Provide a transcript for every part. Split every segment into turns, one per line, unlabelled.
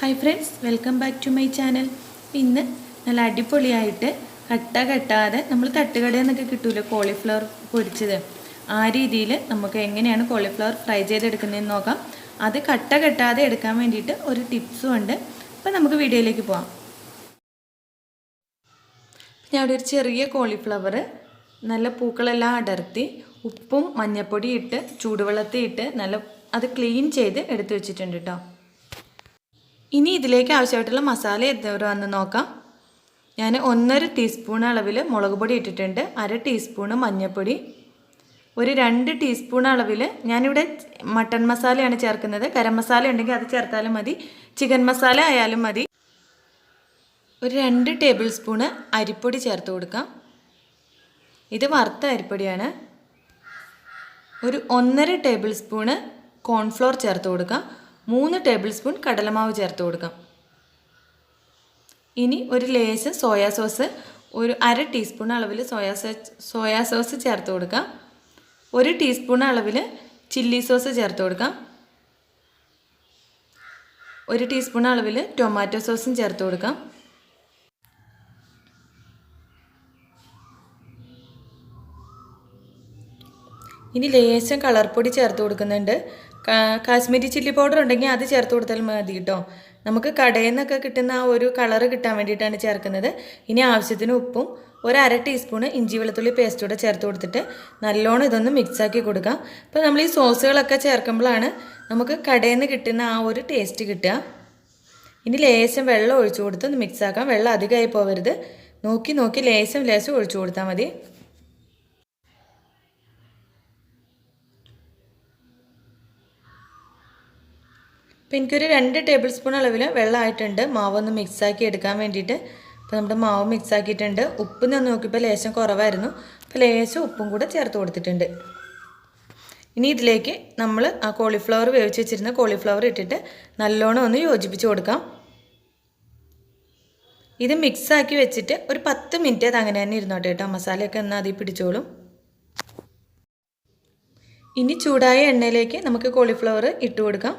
Hi friends, welcome back to my channel. ഇന്ന് നല്ല അടിപൊളിയായിട്ട് കട്ടാതെ നമ്മൾ തട്ടുകടയിൽ നിന്നൊക്കെ കിട്ടൂല കോളിഫ്ലവർ പൊരിച്ചത് ആ രീതിയിൽ നമുക്ക് എങ്ങനെയാണ് കോളിഫ്ലവർ ഫ്രൈ ചെയ്തെടുക്കുന്നതെന്ന് നോക്കാം. അത് കട്ടാതെ എടുക്കാൻ വേണ്ടിയിട്ട് ഒരു ടിപ്സും ഉണ്ട്. അപ്പോൾ നമുക്ക് വീഡിയോയിലേക്ക് പോകാം. ഞാൻ ഒരു ചെറിയ കോളിഫ്ലവർ നല്ല പൂക്കളെല്ലാം അടർത്തി ഉപ്പും മഞ്ഞൾപ്പൊടി ഇട്ട് ചൂടുവെള്ളത്തിൽ ഇട്ട് നല്ല അത് ക്ലീൻ ചെയ്ത് എടുത്തു വെച്ചിട്ടുണ്ട് കേട്ടോ. ഇനി ഇതിലേക്ക് ആവശ്യമായിട്ടുള്ള മസാല എന്തോരാന്ന് നോക്കാം. ഞാൻ 1.5 ടീസ്പൂൺ അളവിൽ മുളക് പൊടി ഇട്ടിട്ടുണ്ട്, 1/2 ടീസ്പൂൺ മഞ്ഞൾപ്പൊടി, ഒരു 2 ടീസ്പൂൺ അളവിൽ ഞാനിവിടെ മട്ടൺ മസാലയാണ് ചേർക്കുന്നത്. ഗരം മസാല ഉണ്ടെങ്കിൽ അത് ചേർത്താലും മതി, ചിക്കൻ മസാല ആയാലും മതി. ഒരു 2 ടേബിൾ സ്പൂണ് അരിപ്പൊടി ചേർത്ത് കൊടുക്കാം. ഇത് വറുത്ത അരിപ്പൊടിയാണ്. ഒരു 1.5 ടേബിൾ സ്പൂണ് കോൺഫ്ലോർ ചേർത്ത് കൊടുക്കാം. 3 ടേബിൾ സ്പൂൺ കടലമാവ് ചേർത്ത് കൊടുക്കാം. ഇനി ഒരു ലേശം സോയാ സോസ്, ഒരു 1/2 ടീസ്പൂൺ അളവിൽ സോയാ സോസ് ചേർത്ത് കൊടുക്കാം. 1 ടീസ്പൂൺ അളവിൽ ചില്ലി സോസ് ചേർത്ത് കൊടുക്കാം. 1 ടീസ്പൂൺ അളവിൽ ടൊമാറ്റോ സോസും ചേർത്ത് കൊടുക്കാം. ഇനി ലേശം കളർ പൊടി ചേർത്ത് കൊടുക്കുന്നുണ്ട്. കാശ്മീരി ചില്ലി പൗഡർ ഉണ്ടെങ്കിൽ അത് ചേർത്ത് കൊടുത്താൽ മതി കേട്ടോ. നമുക്ക് കടയിൽ നിന്നൊക്കെ കിട്ടുന്ന ആ ഒരു കളറ് കിട്ടാൻ വേണ്ടിയിട്ടാണ് ചേർക്കുന്നത്. ഇനി ആവശ്യത്തിന് ഉപ്പും ഒരു 1/2 ടീസ്പൂണ് ഇഞ്ചി വെളുത്തുള്ളി പേസ്റ്റ് കൂടെ ചേർത്ത് കൊടുത്തിട്ട് നല്ലോണം ഇതൊന്ന് മിക്സാക്കി കൊടുക്കാം. അപ്പോൾ നമ്മൾ ഈ സോസുകളൊക്കെ ചേർക്കുമ്പോഴാണ് നമുക്ക് കടയിൽ നിന്ന് കിട്ടുന്ന ആ ഒരു ടേസ്റ്റ് കിട്ടുക. ഇനി ലേശം വെള്ളം ഒഴിച്ചു കൊടുത്ത് ഒന്ന് മിക്സാക്കാം. വെള്ളം അധികമായി പോകരുത്, നോക്കി ലേശം ഒഴിച്ചു കൊടുത്താൽ മതി. അപ്പോൾ എനിക്കൊരു 2 ടേബിൾ സ്പൂൺ അളവിൽ വെള്ളമായിട്ടുണ്ട് മാവൊന്ന് മിക്സാക്കി എടുക്കാൻ വേണ്ടിയിട്ട്. അപ്പോൾ നമ്മുടെ മാവ് മിക്സാക്കിയിട്ടുണ്ട്. ഉപ്പ് ഞാൻ നോക്കിയപ്പോൾ ലേശം കുറവായിരുന്നു, അപ്പോൾ ലേശം ഉപ്പും കൂടെ ചേർത്ത് കൊടുത്തിട്ടുണ്ട്. ഇനി ഇതിലേക്ക് നമ്മൾ ആ കോളിഫ്ലവർ വേവിച്ച് വെച്ചിരുന്ന കോളിഫ്ലവർ ഇട്ടിട്ട് നല്ലോണം ഒന്ന് യോജിപ്പിച്ച് കൊടുക്കാം. ഇത് മിക്സാക്കി വെച്ചിട്ട് ഒരു 10 മിനിറ്റ് അത് അങ്ങനെ തന്നെ ഇരുന്നോട്ടെ കേട്ടോ. മസാലയൊക്കെ എന്നാൽ അതിൽ പിടിച്ചോളും. ഇനി ചൂടായ എണ്ണയിലേക്ക് നമുക്ക് കോളിഫ്ലവർ ഇട്ട് കൊടുക്കാം.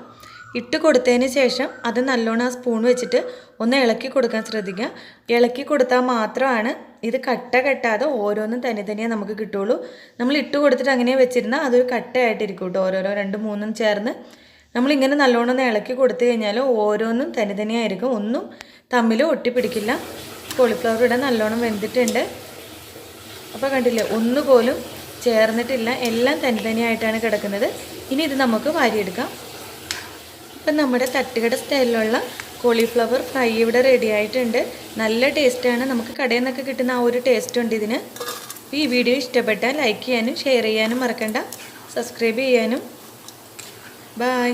ഇട്ട് കൊടുത്തതിന് ശേഷം അത് നല്ലോണം ആ സ്പൂൺ വെച്ചിട്ട് ഒന്ന് ഇളക്കി കൊടുക്കാൻ ശ്രദ്ധിക്കുക. ഇളക്കി കൊടുത്താൽ മാത്രമാണ് ഇത് കട്ടാതെ ഓരോന്നും തനിയെ നമുക്ക് കിട്ടുള്ളൂ. നമ്മൾ ഇട്ട് കൊടുത്തിട്ട് അങ്ങനെ വെച്ചിരുന്നാൽ അതൊരു കട്ടയായിട്ടിരിക്കും കേട്ടോ. ഓരോരോ 2, 3 ചേർന്ന് നമ്മളിങ്ങനെ നല്ലോണം ഒന്ന് ഇളക്കി കൊടുത്തു കഴിഞ്ഞാൽ ഓരോന്നും തനിയായിരിക്കും, ഒന്നും തമ്മിൽ ഒട്ടിപ്പിടിക്കില്ല. കോളിഫ്ലവർ ഇവിടെ നല്ലോണം വെന്തിട്ടുണ്ട്. അപ്പോൾ കണ്ടില്ലേ, ഒന്നുപോലും ചേർന്നിട്ടില്ല, എല്ലാം തനിയായിട്ടാണ് കിടക്കുന്നത്. ഇനി ഇത് നമുക്ക് വാരിയെടുക്കാം. ഇപ്പം നമ്മുടെ തട്ടുകട സ്റ്റൈലിലുള്ള കോളിഫ്ലവർ ഫ്രൈ ഇവിടെ റെഡി ആയിട്ടുണ്ട്. നല്ല ടേസ്റ്റാണ്, നമുക്ക് കടയിൽ നിന്നൊക്കെ കിട്ടുന്ന ആ ഒരു ടേസ്റ്റ് ഉണ്ട് ഇതിന്. ഈ വീഡിയോ ഇഷ്ടപ്പെട്ടാൽ ലൈക്ക് ചെയ്യാനും ഷെയർ ചെയ്യാനും മറക്കണ്ട, സബ്സ്ക്രൈബ് ചെയ്യാനും. ബൈ.